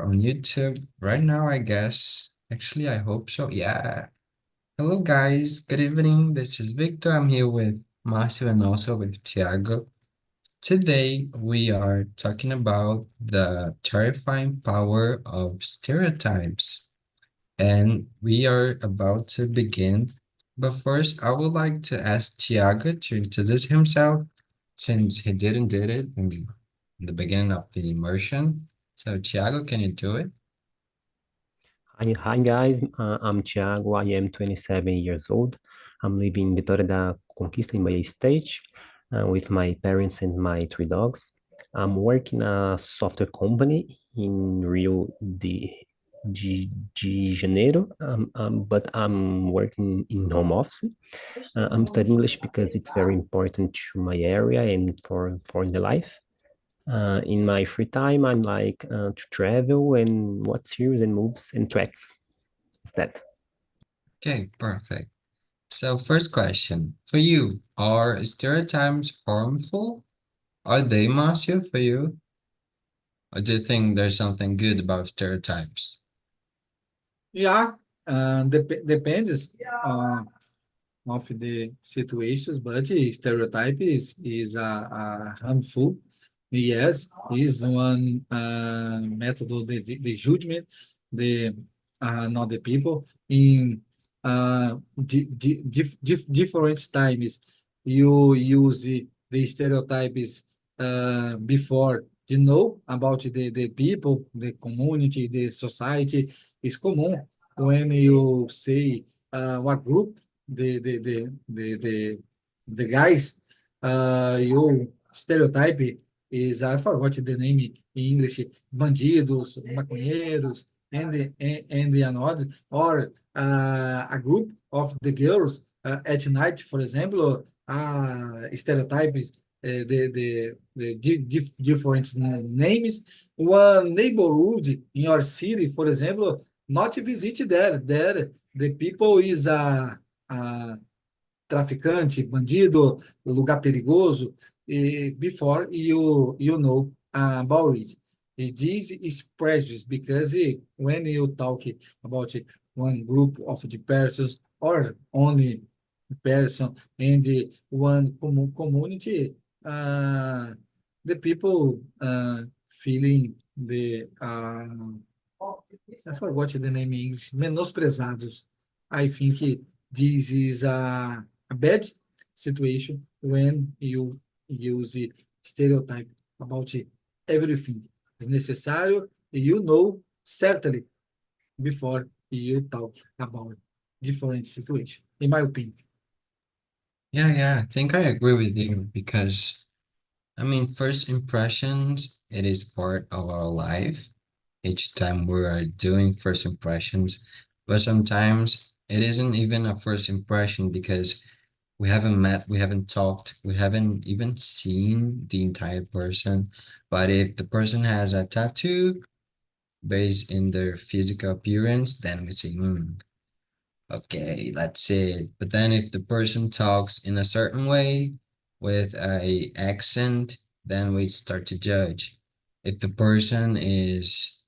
on YouTube right now, I guess. Actually, I hope so. Yeah. Hello, guys. Good evening. This is Victor. I'm here with Marcio and also with Thiago. Today, we are talking about the terrifying power of stereotypes. And we are about to begin. But first, I would like to ask Thiago to introduce himself since he didn't did it in the beginning of the immersion. So, Thiago, can you do it? Hi guys, I'm Thiago. I am 27 years old. I'm living in Vitória da Conquista in Bahia State with my parents and my three dogs. I'm working a software company in de Janeiro, but I'm working in home office. I'm studying English because it's very important to my area and for the life. In my free time, I'm like to travel and watch series and movies and tracks. Is that? Okay, perfect. So, first question for you, are stereotypes harmful? Are they, Marcio, for you? Or do you think there's something good about stereotypes? Yeah, depends of the situations, but stereotype is harmful. Yes, is one method of the judgment, the not the people in different times. You use the stereotypes before you know about the people, the community, the society. Is common when you say what group the guys you stereotype is I forgot the name in English, bandidos, maconheiros, and the another, or a group of the girls at night, for example, stereotypes different names. One neighborhood in your city, for example, not visit there. There, the people is a traficante, bandido, lugar perigoso, before you know about it. This is prejudice because when you talk about one group of the persons or only person and one community, the people feeling the I forgot the name in English, menosprezados. I think this is a bad situation when you use stereotype about everything. It's necessary, you know, certainly before you talk about different situation, in my opinion. Yeah, I think I agree with you because, I mean, first impressions, it is part of our life. Each time we are doing first impressions, but sometimes it isn't even a first impression because we haven't met, we haven't talked, we haven't even seen the entire person. But if the person has a tattoo based in their physical appearance, then we say, okay, that's it. But then if the person talks in a certain way with a accent, then we start to judge. If the person is,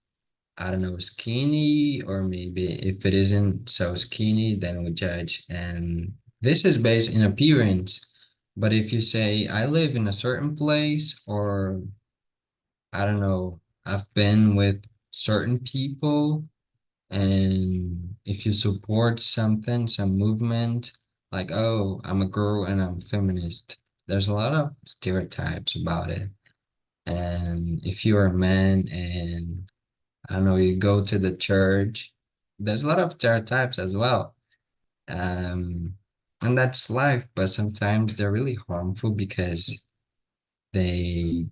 I don't know, skinny, or maybe if it isn't so skinny, then we judge. And this is based in appearance. But if you say, I live in a certain place, or I don't know, I've been with certain people, and if you support something, some movement, like, oh, I'm a girl and I'm feminist, there's a lot of stereotypes about it. And if you're a man and I don't know, you go to the church, there's a lot of stereotypes as well. Um, and that's life, but sometimes they're really harmful because they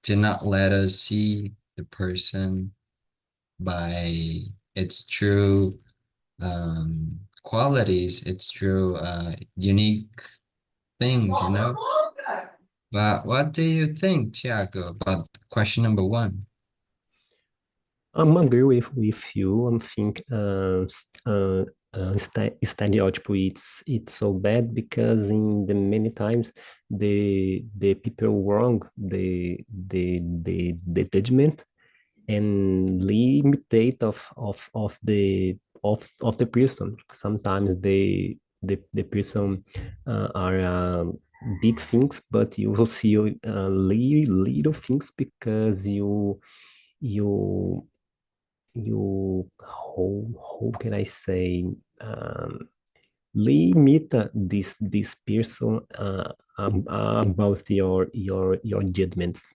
do not let us see the person by its true qualities, its true unique things, you know? But what do you think, Tiago, about question number one? I'm agree with you. I'm think stereotype it's so bad because in the many times the people wrong the judgment and limitate of the person. Sometimes the person are big things, but you will see little things because you how can I say, limit this person about your judgments.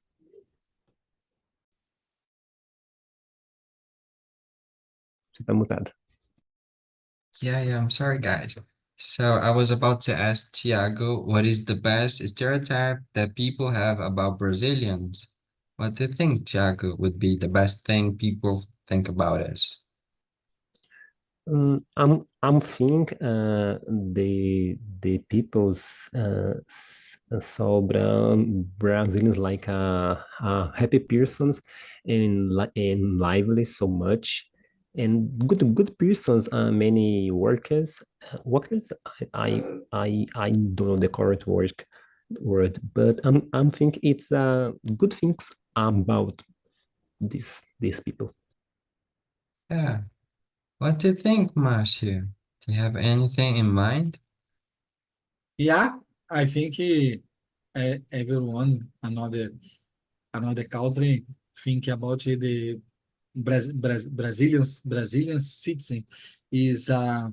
Você tá mutado. Yeah, I'm sorry, guys. So I was about to ask Tiago, what is the best stereotype that people have about Brazilians? What do you think, Tiago, would be the best thing people think about us? I'm think the people's saw Brazilians like happy persons and lively so much and good persons, many workers. I don't know the correct word, but I'm think it's good things about these people. Yeah. What do you think, Marcio? Do you have anything in mind? Yeah, I think everyone, another country, think about the Brazilian citizen is a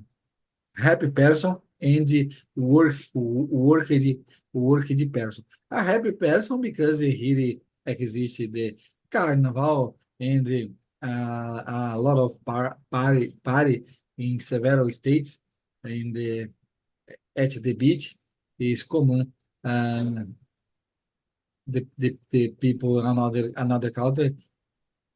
happy person and worked person. A happy person because here exists the carnival and a lot of party in several states in the at the beach is common. The people in another culture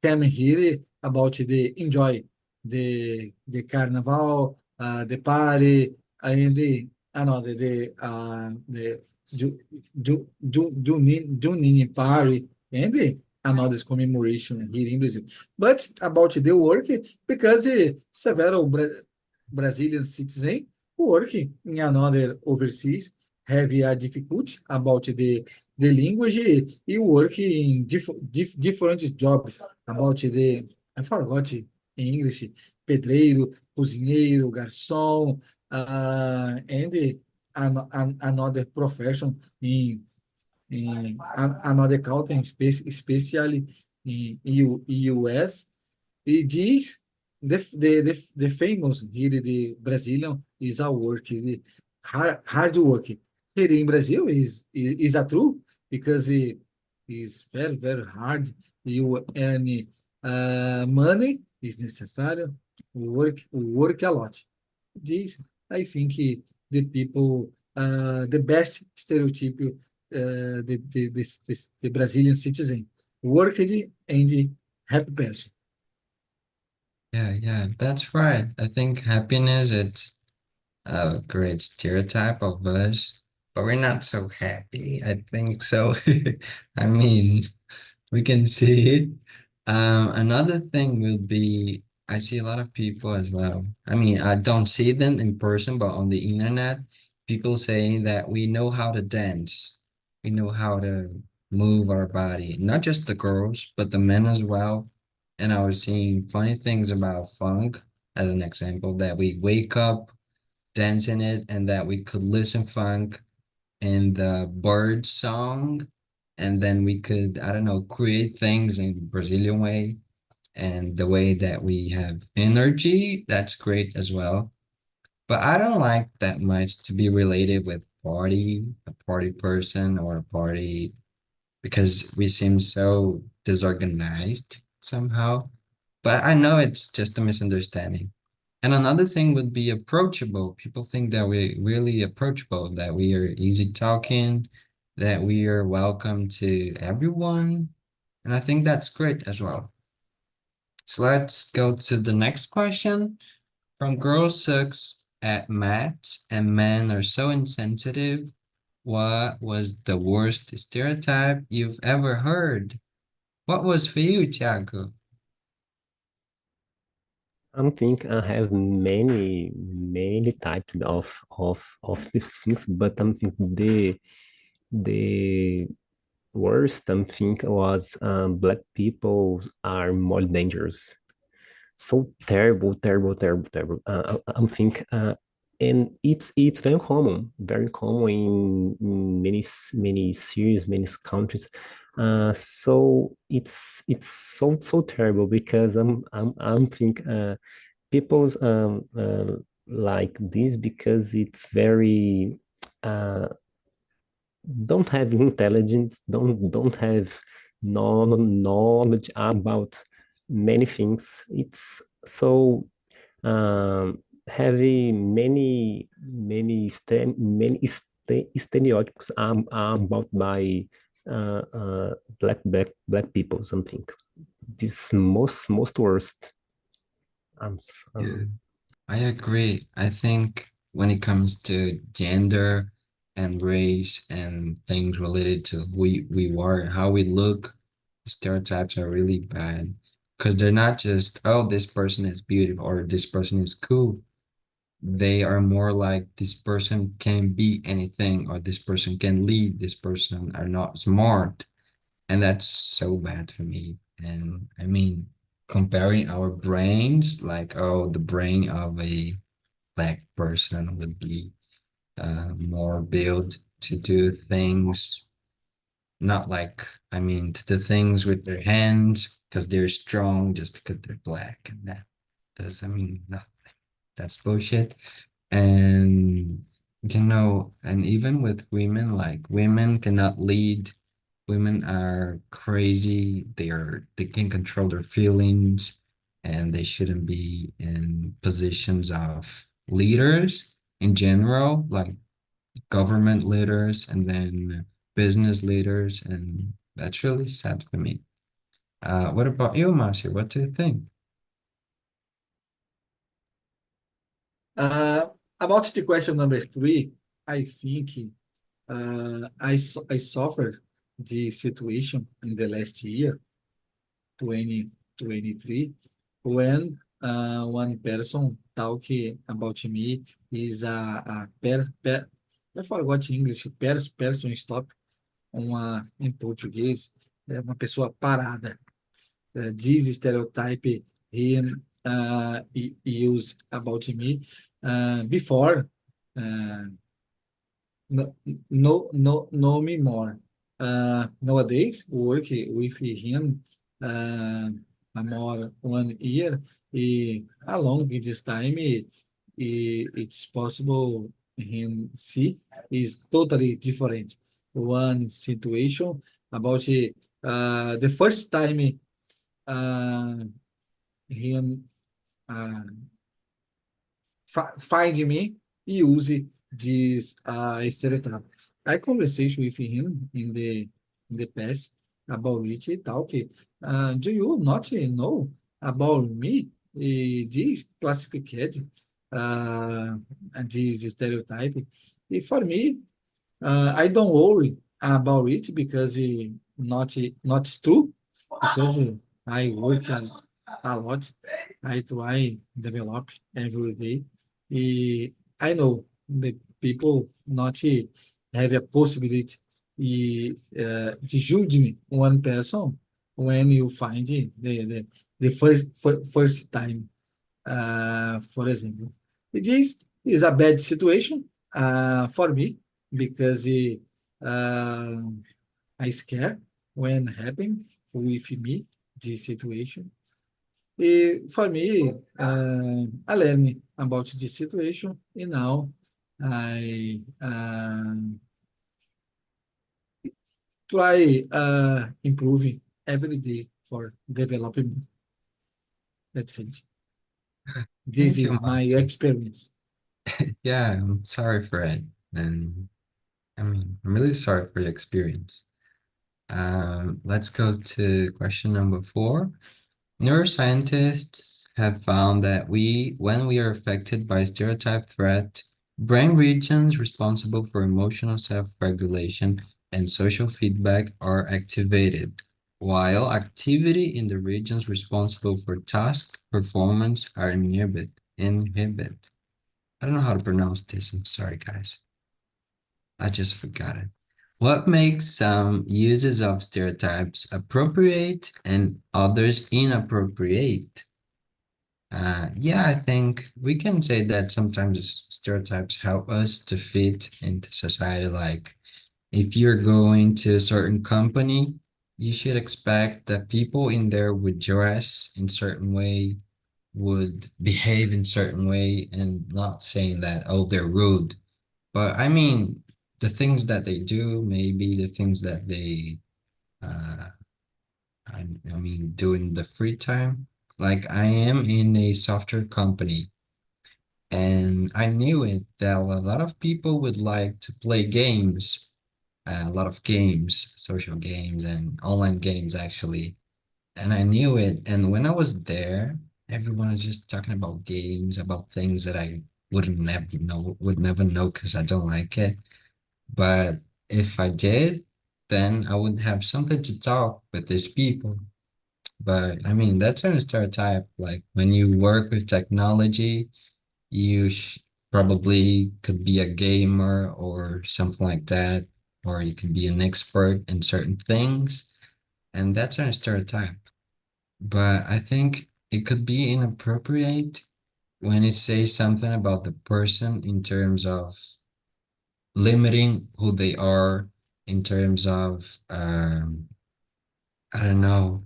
came here about the enjoy the carnival, the party, and the another the Ju- Junine party and another commemoration here in Brazil. But about the work, because several Brazilian citizens work in another overseas have a difficulty about the language. You work in different jobs about I forgot in English, pedreiro, cozinheiro, garçom, and another profession in another country, especially in US. E diz the famous here, the Brazilian is a work, the hard work. Here in Brazil is a true because it is very hard. You earn money is necessary. Work a lot. This I think the people the best stereotype the Brazilian citizen worked and happy person. Yeah, that's right. I think happiness, it's a great stereotype of us, but we're not so happy. I think so. I mean, we can see it. Another thing will be I see a lot of people as well. I mean, I don't see them in person, but on the internet, people saying that we know how to dance. We know how to move our body, not just the girls, but the men as well. And I was seeing funny things about funk as an example, that we wake up dancing it and that we could listen funk in the bird song, and then we could, I don't know, create things in Brazilian way, and the way that we have energy, that's great as well. But I don't like that much to be related with a party person or a party, because we seem so disorganized somehow. But I know it's just a misunderstanding. And another thing would be approachable. People think that we're really approachable, that we are easy talking, that we are welcome to everyone. And I think that's great as well. So let's go to the next question. From girls sucks at math and men are so insensitive, what was the worst stereotype you've ever heard? What was for you, Thiago? I think I have many types of these things, but I'm thinking the worst thing was black people are more dangerous. So terrible, terrible, terrible, terrible. I'm think, and it's very common in many series, many countries. So it's so terrible because I'm think people's like this because it's very uh don't have intelligence, don't have knowledge about many things. It's so having many stereotypes about by black people. Something this most worst. Um, Yeah. um, I agree. I think when it comes to gender and race and things related to who we are and how we look, stereotypes are really bad because they're not just, oh, this person is beautiful or this person is cool. They are more like this person can be anything or this person can lead, this person are not smart. And that's so bad for me. And I mean, comparing our brains, like, oh, the brain of a black person would be more built to do things, not like, I mean, to do things with their hands because they're strong just because they're black. And that doesn't mean nothing. That's bullshit. And, and even with women, like, women cannot lead. Women are crazy. They can control their feelings and they shouldn't be in positions of leaders in general, like government leaders and then business leaders. And that's really sad for me. What about you, Marcia? What do you think? About the question number three, I think I suffered the situation in the last year, 2023, when one person talking about me is I forgot English, person stop, em português, é uma pessoa parada. This stereotype him use about me before uh, no, no me more. Nowadays, work with him more 1 year. Along this time, it's possible him see is totally different. One situation about the first time uh, him uh, find me e use this stereotype. I conversation with him in the past about it e tal. Que, do you not know about me? This classified uh, this stereotype. For me, I don't worry about it because not true because I work a lot. I try develop every day. I know the people not have a possibility to judge me one person when you find the first time, for example. This is a bad situation for me because uh, I scare when happen with me this situation. For me, I learn about this situation and now I try improving every day for developing. That's it. This Thank you, is my Marcia. experience. Yeah, I'm sorry for it. And I mean, I'm really sorry for your experience. Let's go to question number 4. Neuroscientists have found that when we are affected by stereotype threat, brain regions responsible for emotional self-regulation and social feedback are activated, while activity in the regions responsible for task performance are inhibit. I don't know how to pronounce this. I'm sorry, guys. I just forgot it. What makes some uses of stereotypes appropriate and others inappropriate? Yeah, I think we can say that sometimes stereotypes help us to fit into society. Like, if you're going to a certain company, you should expect that people in there would dress in certain way, would behave in certain way, and not saying that, oh, they're rude. But I mean, the things that they do, maybe the things that they, uh, I mean, do in the free time. Like I am in a software company, and I knew it that a lot of people would like to play games, a lot of games, social games and online games actually. And I knew it. And when I was there, everyone was just talking about games, about things that I would never know because I don't like it. But if I did, then I would have something to talk with these people. But I mean, that's a stereotype. Like when you work with technology, you probably could be a gamer or something like that, or you could be an expert in certain things, and that's a stereotype. But I think it could be inappropriate when it says something about the person in terms of limiting who they are, in terms of, I don't know,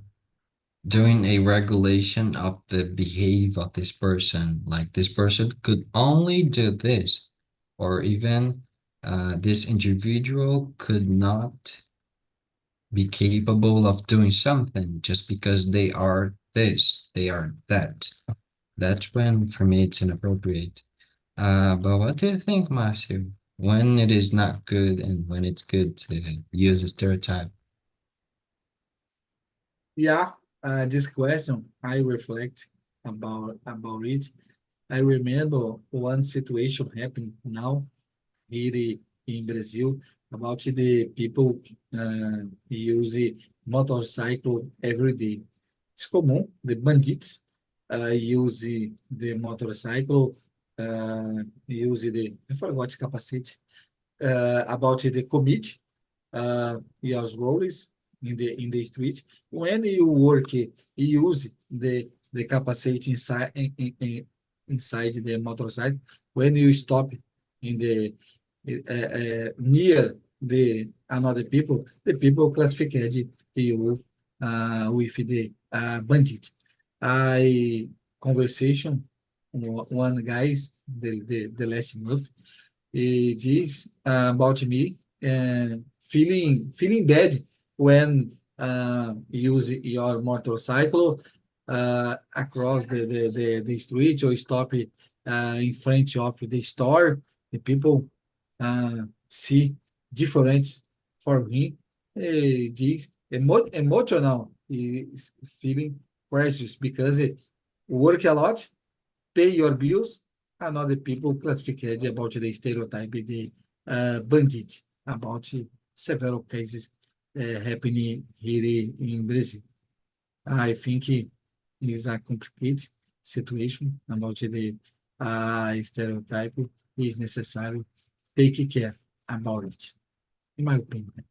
doing a regulation of the behavior of this person. Like this person could only do this, or even this individual could not be capable of doing something just because they are this, they are that. That's when, for me, it's inappropriate. But what do you think, Matthew? When it is not good and when it's good to use a stereotype? Yeah, this question, I reflect about it. I remember one situation happening now here in Brazil about the people use motorcycle every day. It's common, the bandits use the motorcycle, use I forgot capacete, about the commit your roles in the street. When you work, you use the capacity inside the motorcycle. When you stop in the near the another people, the people classified you with the bandit. I conversation one guys the last month. He diz about me and feeling bad when use your motorcycle across the street or stop in front of the store. The people see difference for me. This emotional is feeling precious because it work a lot, pay your bills, and other people classified about the stereotype, the bandit, about several cases happening here in Brazil. I think it is a complicated situation about the stereotype. Is necessary take care about it, in my opinion.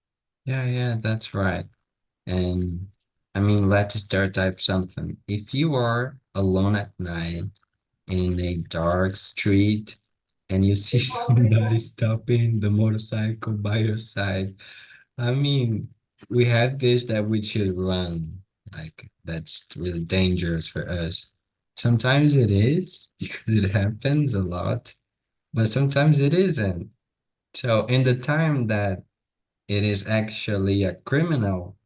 Yeah, yeah, that's right. And I mean, let's stereotype something. If you are alone at night in a dark street and you see somebody stopping the motorcycle by your side, I mean, we have this that we should run. Like, that's really dangerous for us. Sometimes it is because it happens a lot, but sometimes it isn't. So, in the time that it is actually a criminal,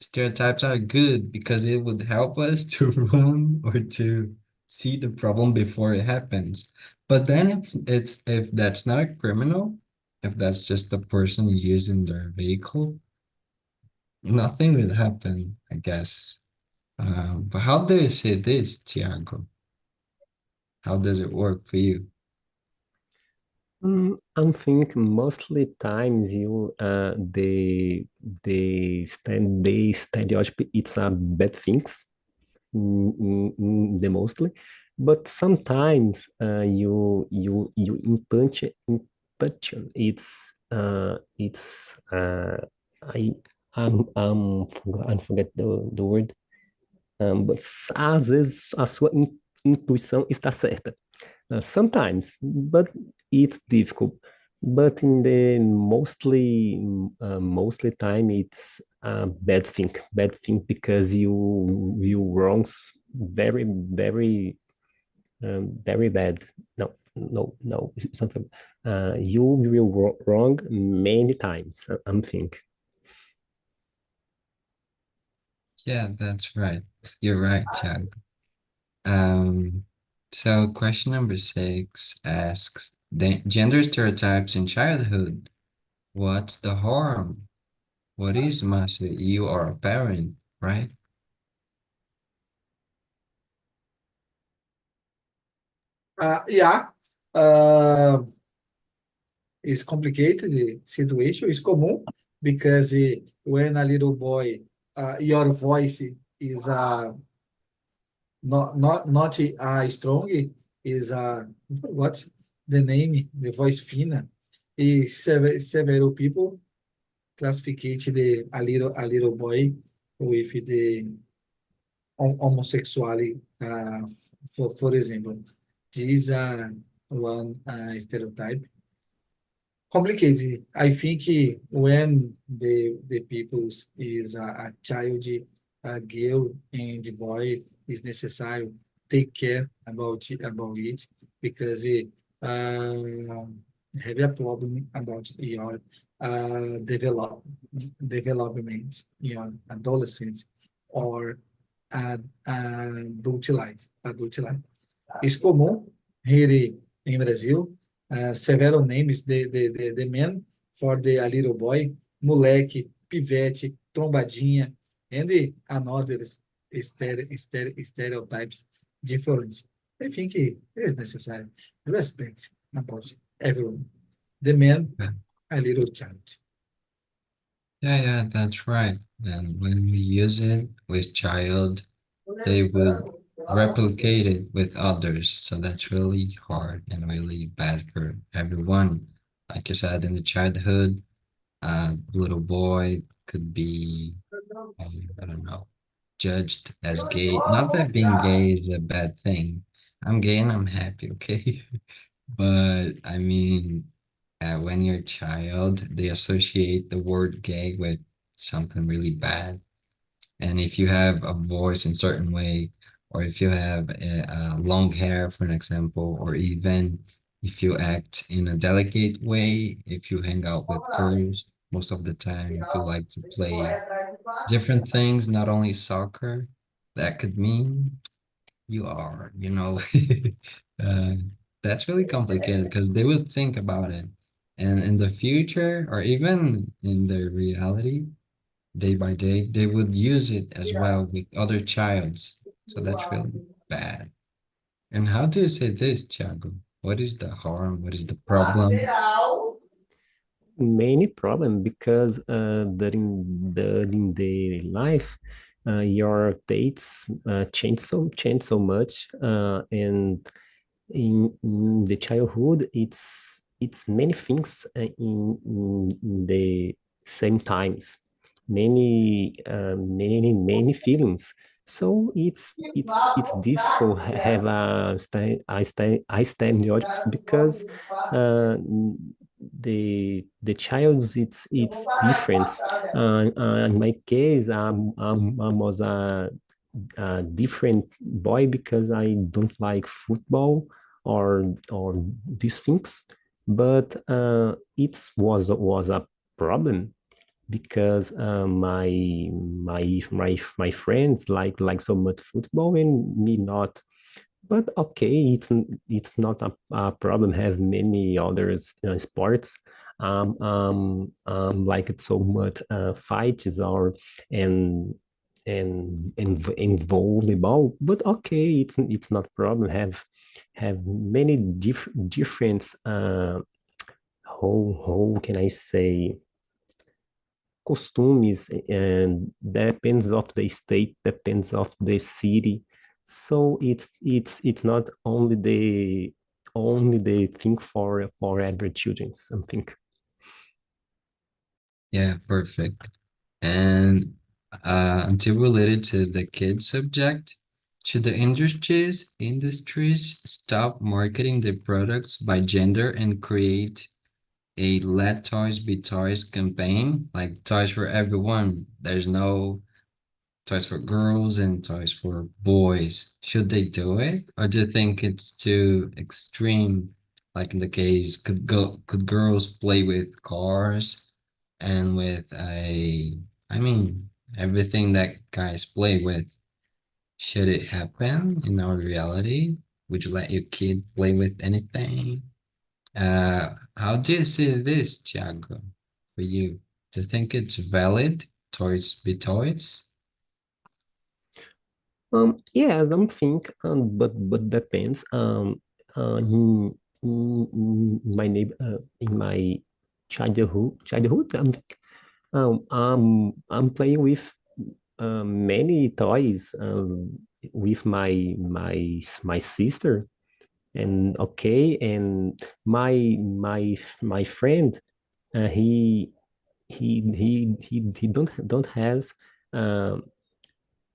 stereotypes are good because it would help us to run or to see the problem before it happens. But then if that's not a criminal, if that's just the person using their vehicle, nothing will happen, I guess. But how do you say this, Tiago? How does it work for you? I think mostly times you the stereotype it's a bad things the mostly, but sometimes you intention it's I I forget the word. But às vezes a sua intuição está certa. Sometimes, but it's difficult. But in the mostly time, it's a bad thing because you wrongs very bad. No, something. You will wrong many times. I'm think. Yeah, that's right. You're right, Tiago. Um, so question number 6 asks, gender stereotypes in childhood. What's the harm? What is, Master? You are a parent, right? Yeah, uh, it's complicated situation. It's common because when a little boy, your voice is not strong, is what the name, the voice fina. Is several people classificate a little boy with the homosexuality. For example, this is one stereotype complicated. I think when the people is a child, a girl and boy is necessary take care about it because have a problem about your development, your adolescence or adult life. It's comum here in Brazil. Several names the men for the a little boy, moleque, pivete, trombadinha, and another stereotypes different. I think it is necessary. Respect about everyone. The man, Yeah, a little child. yeah, that's right. And when we use it with child, they would replicate it with others. So that's really hard and really bad for everyone. Like you said, in the childhood, a little boy could be, I don't know, judged as gay. Not that being gay is a bad thing. I'm gay and I'm happy, okay? But I mean, when you're a child, they associate the word gay with something really bad. And if you have a voice in certain way, or if you have long hair, for an example, or even if you act in a delicate way, if you hang out with girls most of the time, if you like to play different things, not only soccer, that could mean you are, uh, that's really complicated because they would think about it. And in the future, or even in their reality, day by day, they would use it as well with other childs. So that's really bad. And how do you say this, Thiago? What is the harm? What is the problem? Many problem because during the life your dates change so much and in the childhood it's many things in the same times, many feelings, so it's difficult have a stereotypes because uh, the child's it's different. In my case, I was a different boy because I don't like football or these things. But it was a problem because my friends like so much football and me not. But okay, it's not a problem. Have many others sports. Like it so much fights or and and volleyball. But okay, it's not problem. Have many different how can I say costumes, and depends of the state, depends of the city. So it's not only the thing for every children, something. Yeah, perfect. And until related to the kids subject, should the industries stop marketing their products by gender and create a Let Toys Be Toys campaign, like toys for everyone? There's no toys for girls and toys for boys. Should they do it, or do you think it's too extreme? Like in the case, could girls play with cars and with I mean, everything that guys play with? Should it happen in our reality? Would you let your kid play with anything? How do you see this, Tiago, for you? Do you think it's valid, toys be toys? Yeah, I don't think, but depends. In my neighbor, in my childhood, I'm playing with many toys with my sister, and okay, and my friend, he don't has um,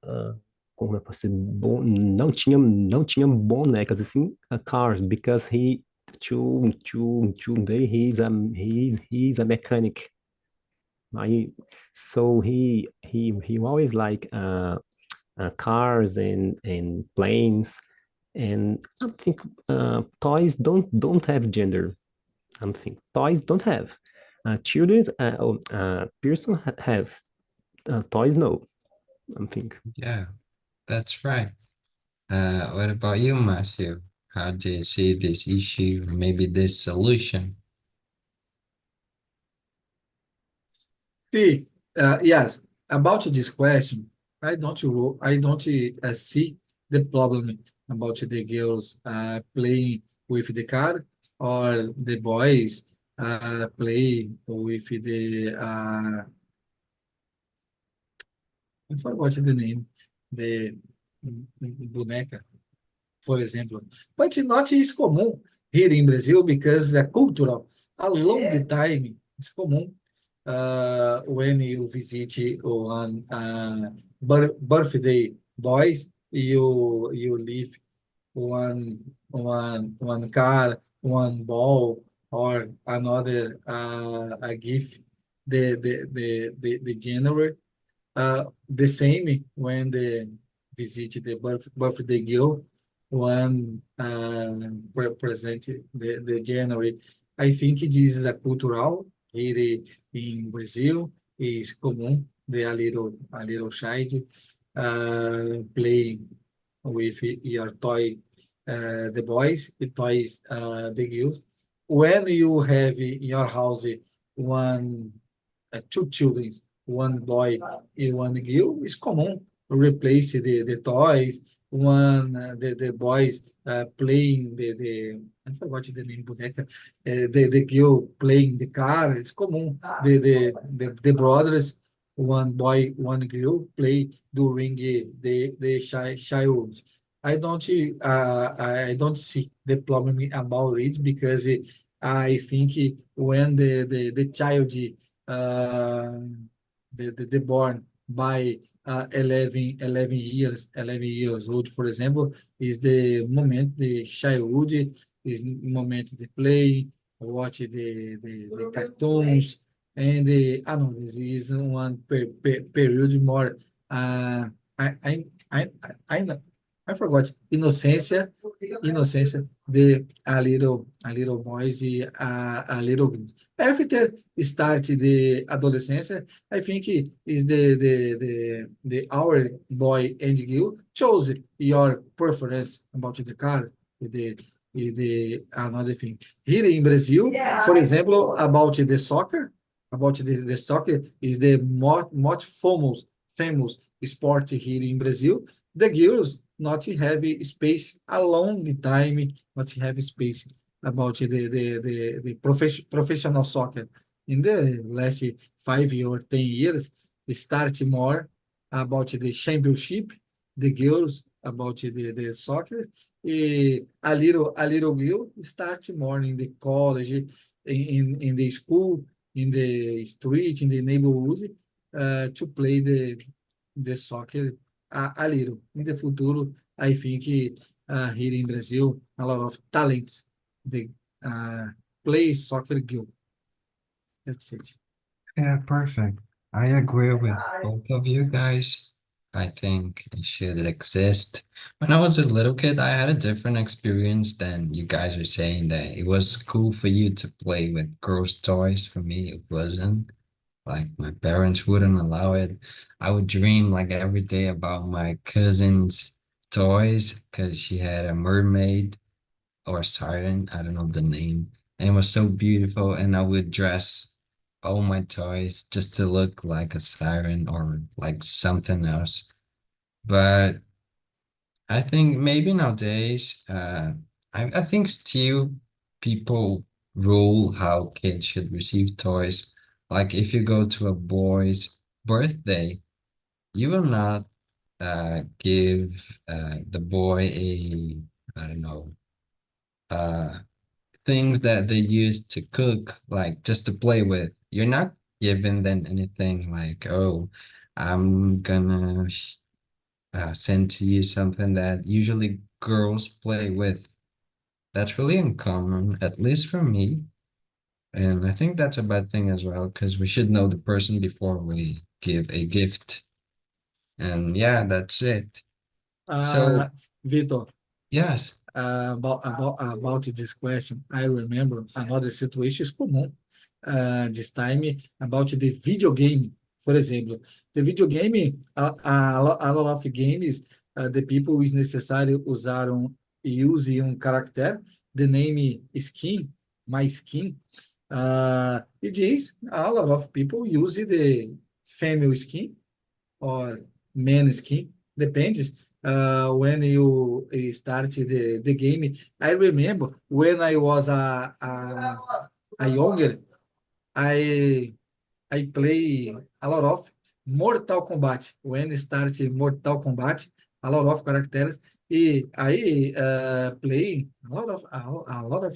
ah, como eu posso dizer, não tinha bonecas assim, cars, because today he's a mechanic. I, so he always like cars and planes, and I think toys don't have gender. I think toys don't have. Children, person have. Toys no. I think. Yeah, that's right. What about you, Marcio? How do you see this issue or maybe this solution? See, yes, about this question, I don't see the problem about the girls playing with the car or the boys play with the I forgot the name, the boneca, for example. But not is common here in Brazil because cultural. A long time it's common when you visit one birthday boys, you leave one car, one ball, or another a gift. The January the same when the visit the birthday girl, one present the January. I think this is a cultural here in Brazil. Is common the a little child play with your toy, the boys, the toys, the girls. When you have in your house one two children, one boy and one girl, it's common replace the toys. One the boys playing the I forgot the name boneca. The girl playing the car. It's common. The brothers, one boy, one girl play during the child. I don't see the problem about it because I think when the child uh, the born by 11 years old, for example, is the moment the childhood is moment they play, watch the cartoons, and I know this is one period more. I I I I know. I forgot inocência de a little boys e a little girls. After start the adolescência, I think is the our boy and girl chose your preference about the car, the the another thing. Here in Brazil, for example, about the soccer is the most famous sport here in Brazil. The girls not have space a long time, not have space about the professional soccer. In the last 5 or 10 years, start more about the championship, the girls about the soccer. A little girl start more in the college, in the school. in the street, in the neighborhood, to play the soccer a little. In the futuro, I think here in Brazil, a lot of talents they uh, play soccer girl. That's it. Yeah, perfect. I agree with both of you guys. I think it should exist. When I was a little kid, I had a different experience than you guys are saying that it was cool for you to play with girls' toys. For me, it wasn't. Like my parents wouldn't allow it. I would dream like every day about my cousin's toys because she had a mermaid or siren, I don't know the name. And it was so beautiful. And I would dress all my toys just to look like a siren or like something else. But I think maybe nowadays, I think still people rule how kids should receive toys. Like if you go to a boy's birthday, you will not give the boy a, I don't know, uh, things that they use to cook, like just to play with. You're not giving them anything like, oh, I'm gonna send to you something that usually girls play with. That's really uncommon, at least for me. And I think that's a bad thing as well, because we should know the person before we give a gift. And yeah, that's it. Uh, So, Vitor, yes, about this question, I remember another situation is common this time about the video game. For example, the video game, a lot of games, the people is necessário use character, the name skin, my skin. It is a lot of people use the female skin or man skin, depends when you start the game. I remember when I was a younger, I I play a lot of Mortal Kombat. When I started Mortal Kombat, a lot of characters. I play a lot of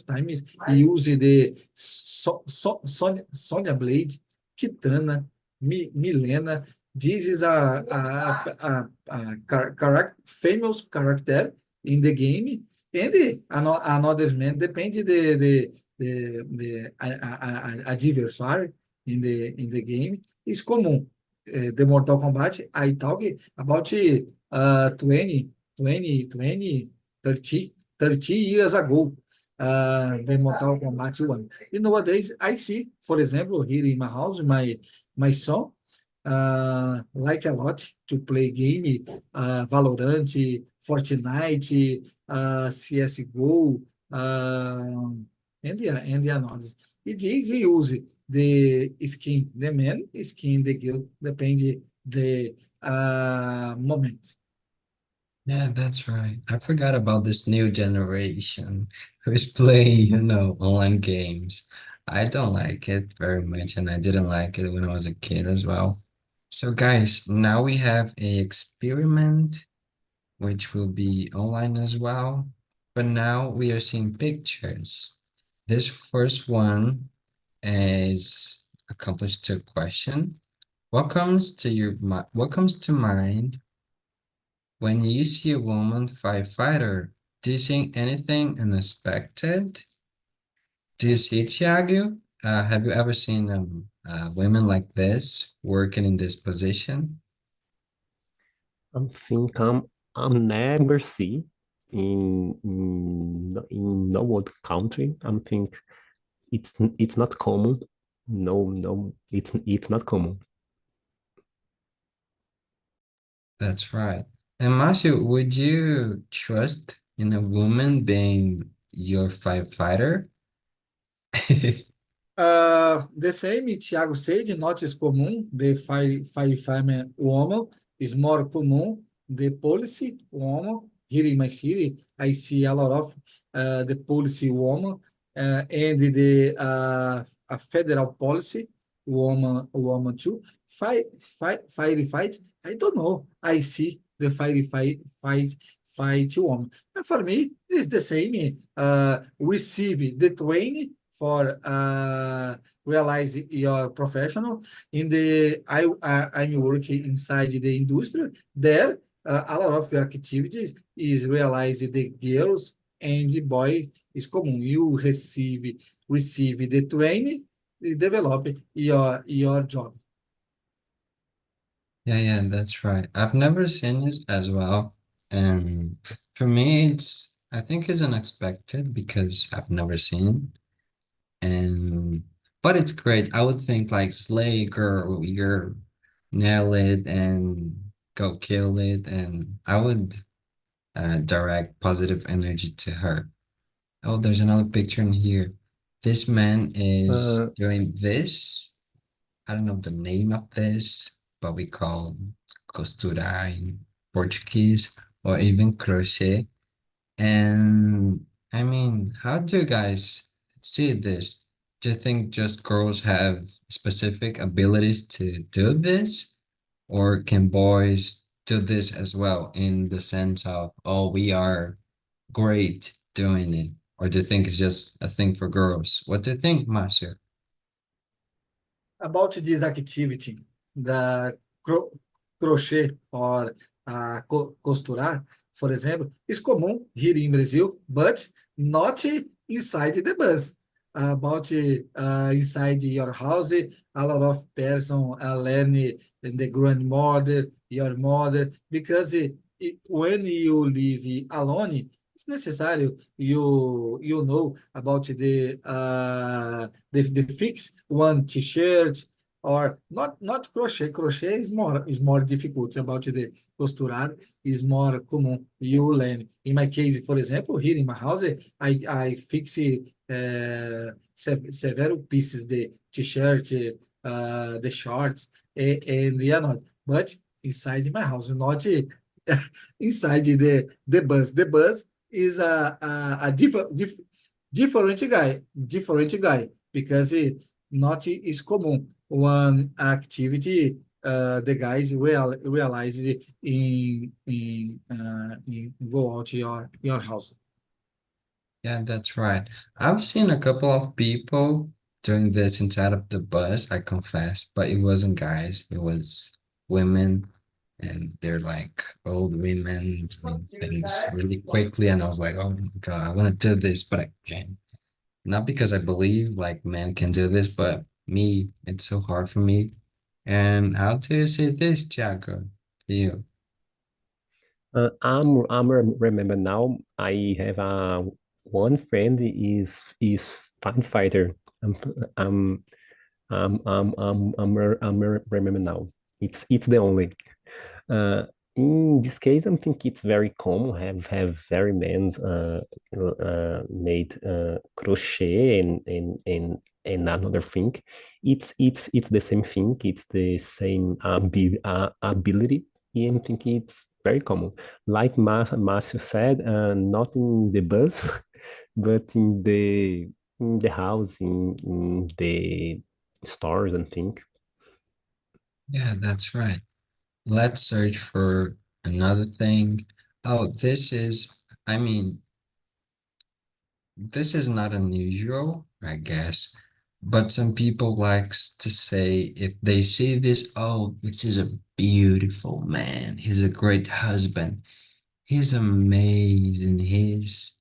times. Use the Sonya Blade, Kitana, Milena. This is a famous character in the game, and another man depende the adversary in the game is common. The Mortal Kombat, I talk about 30 years ago, the Mortal Kombat 1. And nowadays, I see, for example, here in my house, my son like a lot to play game, Valorant, Fortnite, CSGO, and the others. It is use the skin, the man skin, the girl, depende the moment. yeah, that's right. I forgot about this new generation who's playing, online games. I don't like it very much, and I didn't like it when I was a kid as well. So, guys, now we have a experiment which will be online as well. But now we are seeing pictures. This first one is accomplished to a question. What comes to mind when you see a woman firefighter? Do you see anything unexpected? Do you see it, Thiago? Have you ever seen women like this working in this position? I think I'm never see in no other country. I think it's not common. No, it's not common. That's right. And Marcio, would you trust in a woman being your firefighter? The same Thiago said, not is common. The firefighter woman is more common. The policy woman here in my city, I see a lot of the policy woman and the a federal policy woman too. Fight. I don't know. I see the fight woman. And for me, it's the same. Receive the training for realize your professional. In the I'm working inside the industry. There, a lot of activities is realized the girls and the boys is common. You receive the training, develop your job. Yeah, yeah, that's right. I've never seen it as well. And for me, I think it's unexpected because I've never seen. And, but it's great. I would think like slay girl, you're nail it and go kill it. And I would direct positive energy to her. Oh, there's another picture in here. This man Uh, is doing this. I don't know the name of this, but we call costura in Portuguese or even crochet. And I mean, how do you guys see this? Do you think just girls have specific abilities to do this? Or can boys do this as well in the sense of, oh, we are great doing it? Or do you think it's just a thing for girls? What do you think, Marcio? About this activity, the crochet or costurar, for example, is common here in Brazil, but not inside the bus. About inside your house, a lot of person learn in the grandmother, your mother, because when you live alone, it's necessary you know about the fix one t-shirt or not crochet. Crochet is more difficult. About the costurar is more common. You learn. In my case, for example, here in my house, I fix several pieces, the t-shirt, the shorts, and yeah, not. But inside my house, not inside the bus. The bus is a different guy because not is common one activity the guys realize it in go out your house. Yeah, that's right. I've seen a couple of people doing this inside of the bus, I confess, but it wasn't guys, it was women, and they're like old women doing things really quickly. And I was like, oh my God, I want to do this, but I can't. Not because I believe like men can do this, but me, it's so hard for me. And how do you see this, Tiago? You? remember now. I have one friend is firefighter. I'm I'm remember now. It's the only. Uh, in this case, I think it's very common have very men's made crochet and another thing. It's the same thing. It's the same ability. And I think it's very common. Like Marcio said, not in the bus, but in the house, in the stores and things. Yeah, that's right. Let's search for another thing. Oh, I mean, this is not unusual, I guess, but some people likes to say if they see this, oh, this is a beautiful man. He's a great husband. He's amazing. He's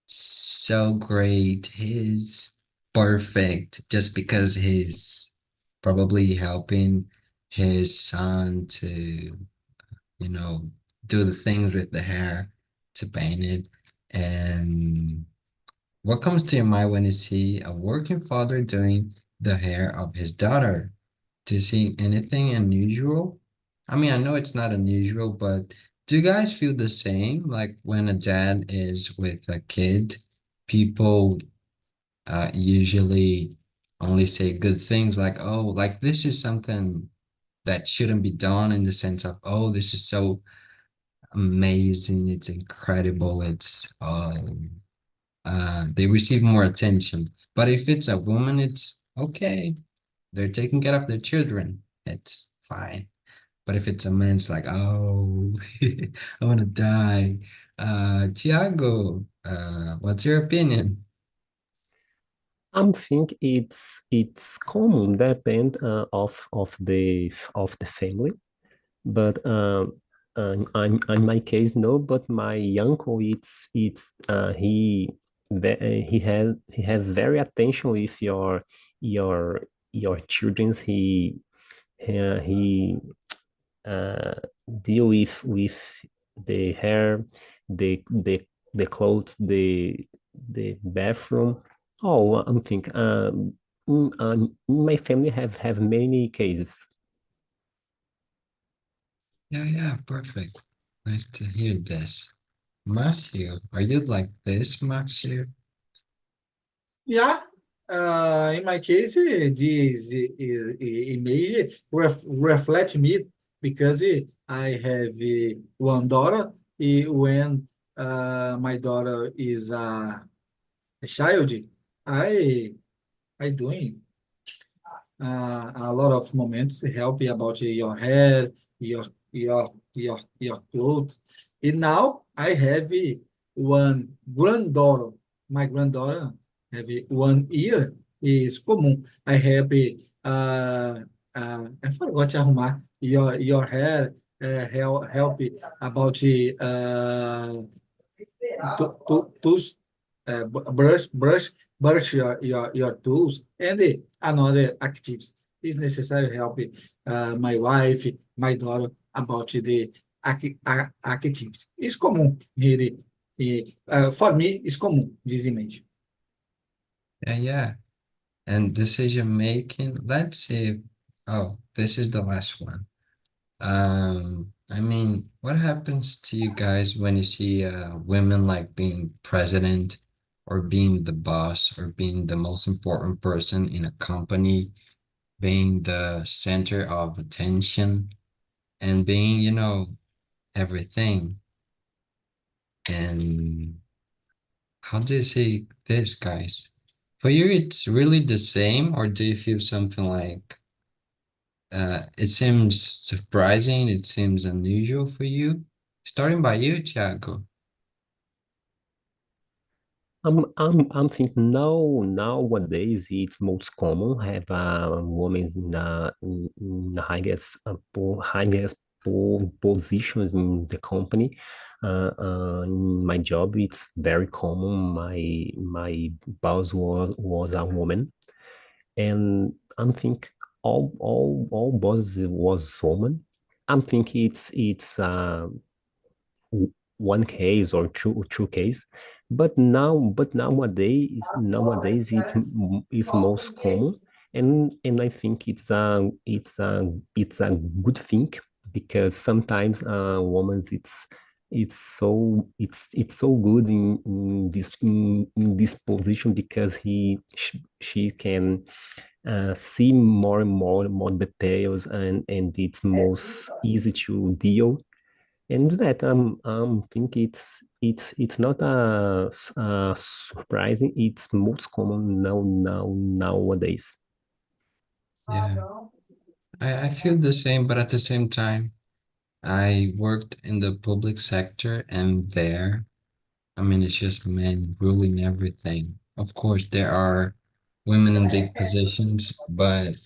so great. He's perfect just because he's probably helping his son to you know, do the things with the hair to paint it. And what comes to your mind when you see a working father doing the hair of his daughter? Do you see anything unusual? I mean, I know it's not unusual, but do you guys feel the same? Like when a dad is with a kid, people usually only say good things like, oh, like this is something that shouldn't be done in the sense of, oh, this is so amazing, it's incredible, they receive more attention. But if it's a woman, it's okay. They're taking care of their children. It's fine. But if it's a man, it's like, oh, I want to die. Tiago, what's your opinion? I think it's common, depend of the family. But in my case, no. But my uncle, it's he has very attention with your your children's. He uh, deal with the hair, the clothes, the bathroom. Oh, I'm thinking. My family have many cases. Yeah, yeah, perfect. Nice to hear this. Marcio, are you like this, Marcio? Yeah, in my case, this image reflect me because I have one daughter. When my daughter is a child, I I doing a lot of moments helping about your hair, your clothes. And now I have one granddaughter. My granddaughter have 1 year. Is common. I have I forgot to arrumar your hair. Help about tools, brush your tools, and another activities. It's necessary help my wife, my daughter about the activities. It's common really. For me, it's common this image. Yeah, yeah. And decision making, let's see. Oh, this is the last one. I mean, what happens to you guys when you see women like being president or being the boss or being the most important person in a company, being the center of attention and being, everything? And how do you see this, guys? For you, it's really the same, or do you feel something like it seems surprising, it seems unusual for you? Starting by you, Thiago. I'm thinking nowadays it's most common have a women in the highest positions in the company. In my job, it's very common. My boss was a woman, and I'm think all bosses was woman. I'm thinking it's one case or two case, but nowadays it's most common, and I think it's a good thing, because sometimes women it's so good in this position, because she can see more details, and it's most easy to deal, and that think it's not surprising. It's most common nowadays. Yeah, I feel the same, but at the same time, I worked in the public sector, and there, I mean, it's just men ruling everything. Of course, there are women in big positions, but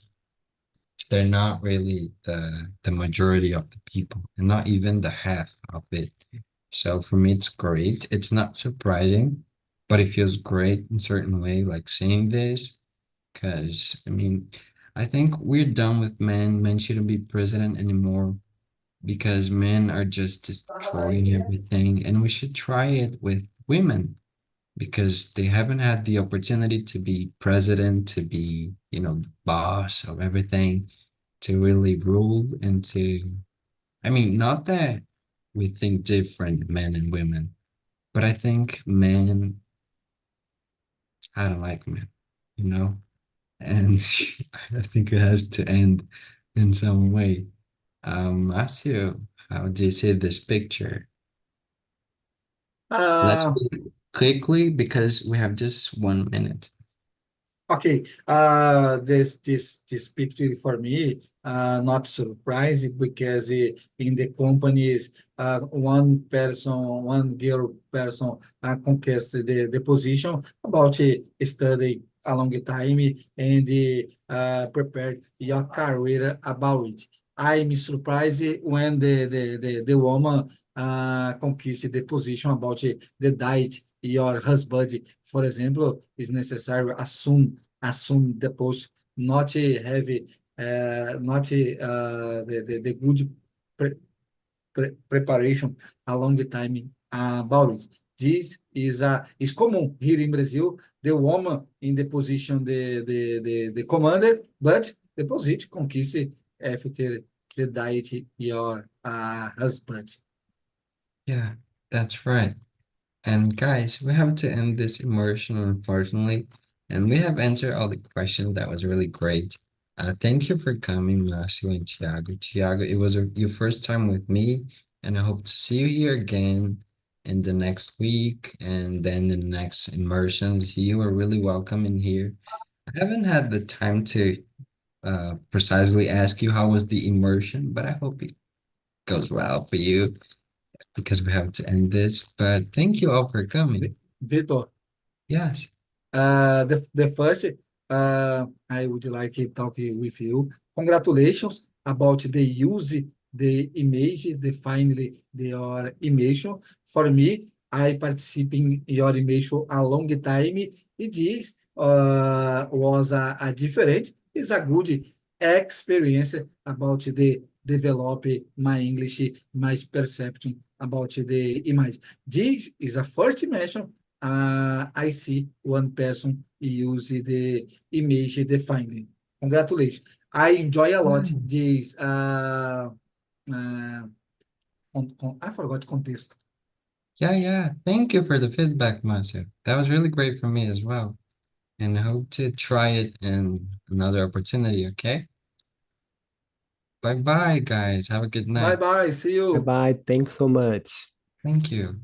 they're not really the majority of the people, and not even the half of it. So for me, it's great. It's not surprising, but it feels great in certain way, like seeing this, because I mean, I think we're done with men. Men shouldn't be president anymore because men are just destroying everything, and we should try it with women because they haven't had the opportunity to be president, to be, the boss of everything, to really rule and to, I mean, not that we think different, men and women, but I think men, I don't like men, you know, and I think it has to end in some way. Matthew, how do you see this picture? Let's Uh, do it quickly because we have just 1 minute. Okay, this picture for me, not surprising because in the companies, one girl person conquests the position about studying. a long time and prepare your career about it. I'm surprised when the woman conquers the position about the diet your husband, for example, is necessary assume the post, not have not the good preparation a long time about it. This is common here in Brazil. The woman in the position the commander, but the position conquist after the diet your husband. Yeah, that's right. And guys, we have to end this immersion, unfortunately. And we have answered all the questions. That was really great. Thank you for coming, Marcio and Thiago. Thiago, it was your first time with me, and I hope to see you here again in the next week and then the next immersions. You are really welcome in here. I haven't had the time to precisely ask you how was the immersion, but I hope it goes well for you because we have to end this. But thank you all for coming. Vitor, Yes. the first, I would like to talk with you. Congratulations about the use the image, the finally your image. For me, I participate in your image a long time. It is was a different, is a good experience about the develop my English, my perception about the image. This is a first mention I see one person use the image defining. Congratulations. I enjoy a lot Mm. this. Uh, I forgot context. Yeah, yeah. Thank you for the feedback, Marcio. That was really great for me as well. And I hope to try it in another opportunity, okay? Bye bye, guys. Have a good Bye night. bye. See Bye you. bye. Thanks so much. Thank you.